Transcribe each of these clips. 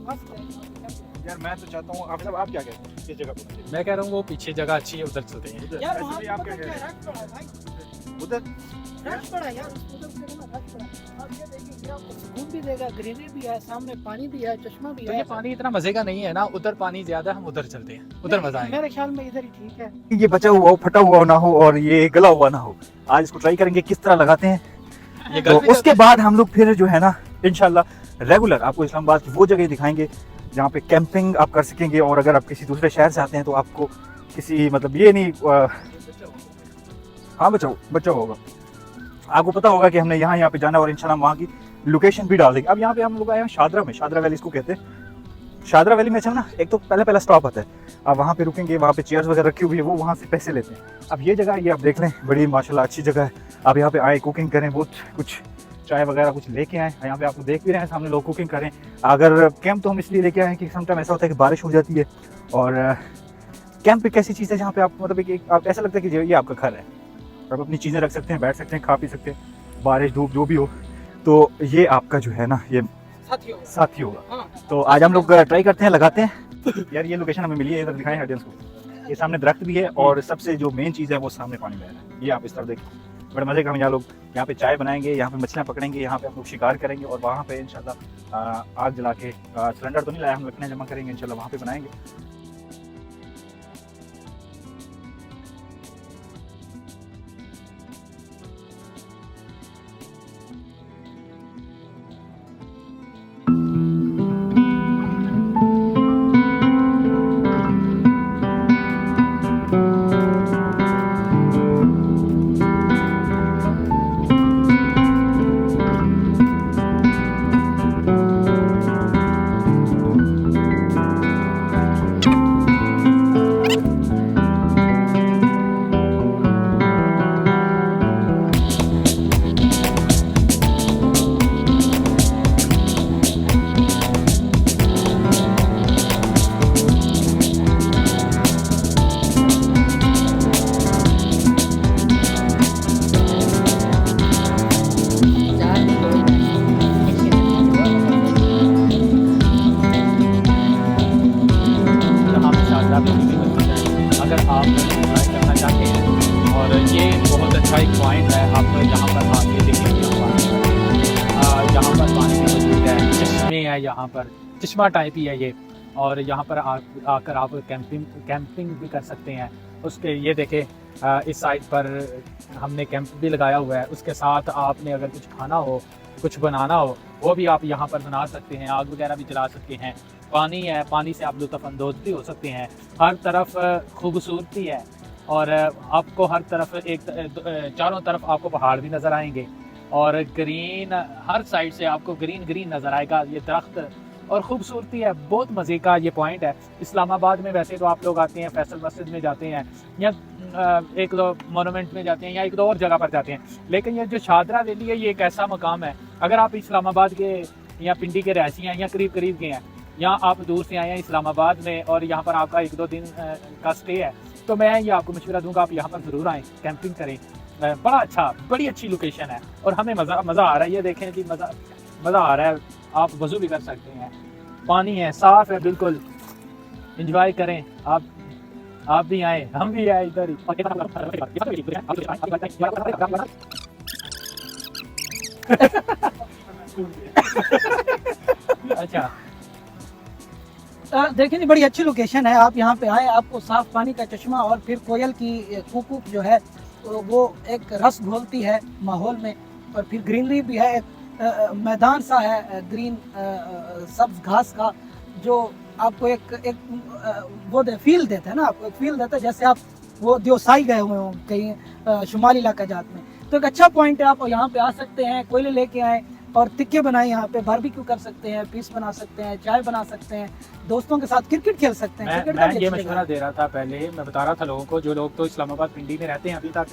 मस्त है। यार मैं तो चाहता हूँ आप क्या कहते हैं किस जगह पर? मैं कह रहा हूँ वो पीछे जगह अच्छी है, उधर चलते हैं। उधर यार ऐसे वहाँ भी पे आप पता क्या क्या कह रहे रश पड़ा है भाई, हैं? उधर रश पड़ा है यार, उधर से ना रश पड़ा है। आप ये देखिए कि आपको सुकून भी देगा, ग्रीनरी भी है, सामने पानी भी है, चश्मा भी तो है। ये पानी इतना मजे का नहीं है ना, उधर पानी ज्यादा, हम उधर चलते हैं, उधर मजा आएगा। मेरे ख्याल में इधर ही ठीक है। ये बचा हुआ हो, फटा हुआ ना हो और ये गला हुआ ना हो। आज इसको ट्राई करेंगे किस तरह लगाते हैं। ये तो गल भी उसके बाद हम लोग फिर जो है ना इंशाल्लाह रेगुलर आपको इस्लामाबाद की वो जगह दिखाएंगे जहाँ पे कैंपिंग आप कर सकेंगे। और अगर आप किसी दूसरे शहर से आते हैं तो आपको किसी मतलब ये नहीं हाँ बच्चा होगा, आपको पता होगा कि हमने यहाँ पे जाना है और इंशाल्लाह वहाँ की लोकेशन भी डाल देंगे। अब यहाँ पे हम लोग आए हैं शादरा में, शादरा वैली इसको कहते हैं। शादरा वैली में चलना एक तो पहला स्टॉप आता है, आप वहाँ पे रुकेंगे, वहाँ पे चेयर्स वगैरह रखी हुई है, वो वहाँ से पैसे लेते हैं। अब ये जगह ये आप देख लें, बड़ी माशाल्लाह अच्छी जगह है। आप यहाँ पे आए, कुकिंग करें, बहुत कुछ चाय वगैरह कुछ लेके आए। यहाँ पे आपको देख भी रहे हैं सामने लोग कुकिंग करें। अगर कैंप तो हम इसलिए लेके आए हैं कि समटाइम ऐसा होता है कि बारिश हो जाती है और कैंप एक ऐसी चीज़ है जहाँ पे आप मतलब एक आप ऐसा लगता है कि ये आपका घर है, आप अपनी चीज़ें रख सकते हैं, बैठ सकते हैं, खा पी सकते हैं, बारिश धूप जो भी हो, तो ये आपका जो है ना ये साथी होगा। हाँ। तो आज हम लोग ट्राई करते हैं, लगाते हैं। यार ये लोकेशन हमें मिली है, इधर दिखाएं ऑडियंस को। ये सामने दरख्त भी है और सबसे जो मेन चीज़ है वो सामने पानी बह रहा है। ये आप इस तरफ देखिए, बड़े मज़े का हम यहाँ लोग यहाँ पे चाय बनाएंगे, यहाँ पे मछलियाँ पकड़ेंगे, यहाँ पे हम लोग शिकार करेंगे और वहाँ पे इंशाल्लाह आग जला के सिलेंडर तो नहीं लाया, हम लकड़ियाँ जमा करेंगे, इंशाल्लाह वहाँ पे बनाएंगे। अगर आप ट्राई करना चाहते हैं और ये बहुत अच्छा एक पॉइंट है, आप यहाँ पर आके देखेंगे यहाँ पर पानी भी मौजूद है, चश्मे है, यहाँ पर चश्मा टाइप ही है ये। और यहाँ पर आकर आप कैंपिंग भी कर सकते हैं। उसके ये देखें इस साइड पर हमने कैंप भी लगाया हुआ है, उसके साथ आपने अगर कुछ खाना हो, कुछ बनाना हो, वो भी आप यहाँ पर बना सकते हैं, आग वगैरह भी जला सकते हैं। पानी है, पानी से आप लुत्फ़अंदोज़ भी हो सकते हैं। हर तरफ खूबसूरती है और आपको हर तरफ चारों तरफ आपको पहाड़ भी नज़र आएंगे और ग्रीन, हर साइड से आपको ग्रीन नज़र आएगा। ये दरख्त और ख़ूबसूरती है, बहुत मज़े का ये पॉइंट है। इस्लामाबाद में वैसे तो आप लोग आते हैं, फैसल मस्जिद में जाते हैं या एक दो मोनूमेंट में जाते हैं या एक दो और जगह पर जाते हैं, लेकिन ये जो शादरा वैली है ये एक ऐसा मकाम है, अगर आप इस्लामाबाद के या पिंडी के रहसी हैं या करीब के हैं, या आप दूर से आए हैं इस्लामाबाद में और यहाँ पर आपका एक दो दिन का स्टे है, तो मैं ये आपको मशवरा दूंगा आप यहाँ पर ज़रूर आएँ, कैंपिंग करें। बड़ी अच्छी लोकेशन है और हमें मज़ा आ रहा है। ये देखें कि मज़ा आ रहा है, आप वज़ू भी कर सकते हैं, पानी है, साफ़ है, बिल्कुल इंजॉय करें। आप भी आए, हम भी आए इधर ही। अच्छा देखिए बड़ी अच्छी लोकेशन है, आप यहाँ पे आए, आपको साफ पानी का चश्मा और फिर कोयल की कूक जो है वो एक रस घोलती है माहौल में, और फिर ग्रीनरी भी है, एक मैदान सा है ग्रीन सब्ज घास का, जो आपको एक वो फील देता है ना, आपको एक फील देता है जैसे आप वो देवसाई गए हुए हो कहीं शुमाली इलाका जात में। तो एक अच्छा पॉइंट है, आप यहाँ पे आ सकते हैं, कोयले लेके आए और तिक्के बनाए, यहाँ पे बारबेक्यू कर सकते हैं, पीस बना सकते हैं, चाय बना सकते हैं, दोस्तों के साथ क्रिकेट खेल सकते हैं। मैं ये मशवरा दे रहा था पहले, मैं बता रहा था लोगों को, जो लोग तो इस्लामाबाद पिंडी में रहते हैं अभी तक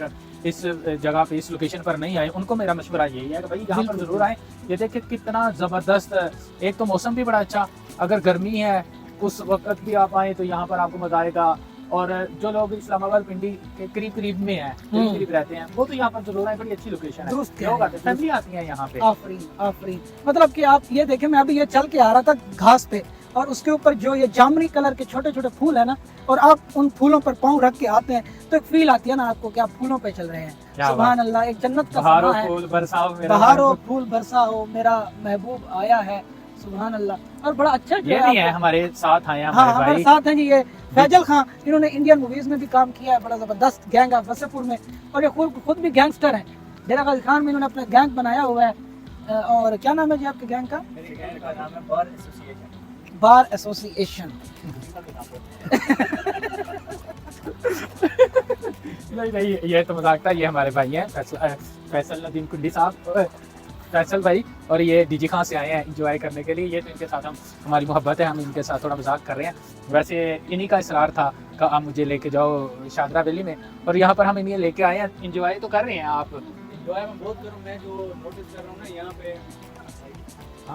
इस जगह पे इस लोकेशन पर नहीं आए, उनको मेरा मशवरा यही है कि भाई यहाँ पर जरूर आए। ये देखिए कितना ज़बरदस्त, एक तो मौसम भी बड़ा अच्छा, अगर गर्मी है उस वक्त भी आप आए तो यहाँ पर आपको मजा आएगा। और जो लोग इस्लामाबाद पिंडी के करीब में है, करीब रहते हैं, वो तो यहाँ पर जरूर आए, बड़ी अच्छी लोकेशन है, लोग आते हैं, फैमिली आती है यहाँ पे। आफरीन मतलब कि आप ये देखें, मैं अभी ये चल के आ रहा था घास पे और उसके ऊपर जो ये जामनी कलर के छोटे छोटे फूल है ना, और आप उन फूलों पर पाँव रख के आते हैं तो एक फील आती है ना आपको कि आप फूलों पे चल रहे हैं। क्या सुभान अल्लाह, एक जन्नत का बहारो समा है। फूल बरसाओ मेरा बहारो फूल बरसा हो, मेरा महबूब आया है। सुभान अल्लाह। और बड़ा अच्छा जो ये है नहीं है, आपको- हमारे साथ आए हैं हाँ हमारे हमारे भाई। साथ हैं जी ये फैजल खान, इन्होंने इंडियन मूवीज में भी काम किया है, बड़ा जबरदस्त गैंग है वसीपुर में, और ये खुद भी गैंगस्टर हैं। डेरा गाजी खान में इन्होंने अपना गैंग बनाया हुआ है। और क्या नाम है जी आपके गैंग का? मेरे गैंग का नाम है बार एसोसिएशन। Bar association. नहीं नहीं, ये तो मजाक था। ये हमारे भाई हैं फैसल नदीम कुंडी साहब, फैसल भाई, और ये डीजी खां से आए हैं एंजॉय करने के लिए। ये तो इनके साथ हमारी मोहब्बत है, हम इनके साथ थोड़ा मजाक कर रहे हैं। वैसे इन्हीं का इसरार था कि आप मुझे लेके जाओ शादरा वैली में, और यहाँ पर हम इन्हें लेके आए हैं। एंजॉय तो कर रहे हैं आप? एंजॉय मैं बहुत करूँ। मैं जो नोटिस कर रहा हूँ ना यहाँ पे,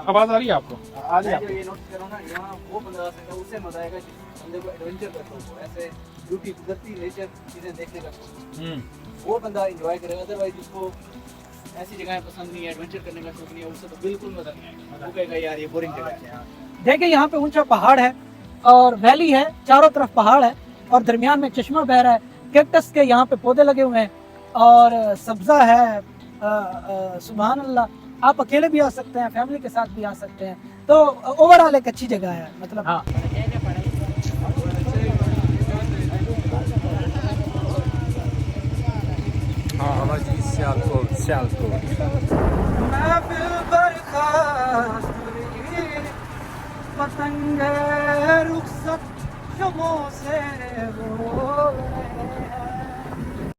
आवाज़ आ रही है आपको? आ रही मैं है जो ये नोटिस कर रहा हूँ ना, यहाँ वो बंदा आ सकता है, उससे मजा आएगा जिस बंदे को एडवेंचर करता हो, ऐसे ब्यूटी कुदरती नेचर चीज़ें देखने का शौक है, वो बंदा एंजॉय करेगा। अदरवाइज जिसको ऐसी जगहें पसंद नहीं है, एडवेंचर करने का शौक नहीं है, उससे तो बिल्कुल मजा नहीं आएगा। वो कहेगा यार ये बोरिंग जगह है। देखिए यहाँ पे ऊंचा पहाड़ है और वैली है, चारों तरफ पहाड़ है और दरमियान में चश्मा बह रहा है। कैक्टस के यहाँ पे पौधे लगे हुए हैं और सब्जा है। सुभान अल्लाह। आप अकेले भी आ सकते हैं, फैमिली के साथ भी आ सकते हैं। तो ओवरऑल एक अच्छी जगह है, मतलब हाँ। हाँ आवाज़ महफिल बरखास्त हुई, पतंगे रुखसत शमों से हो रहे हैं।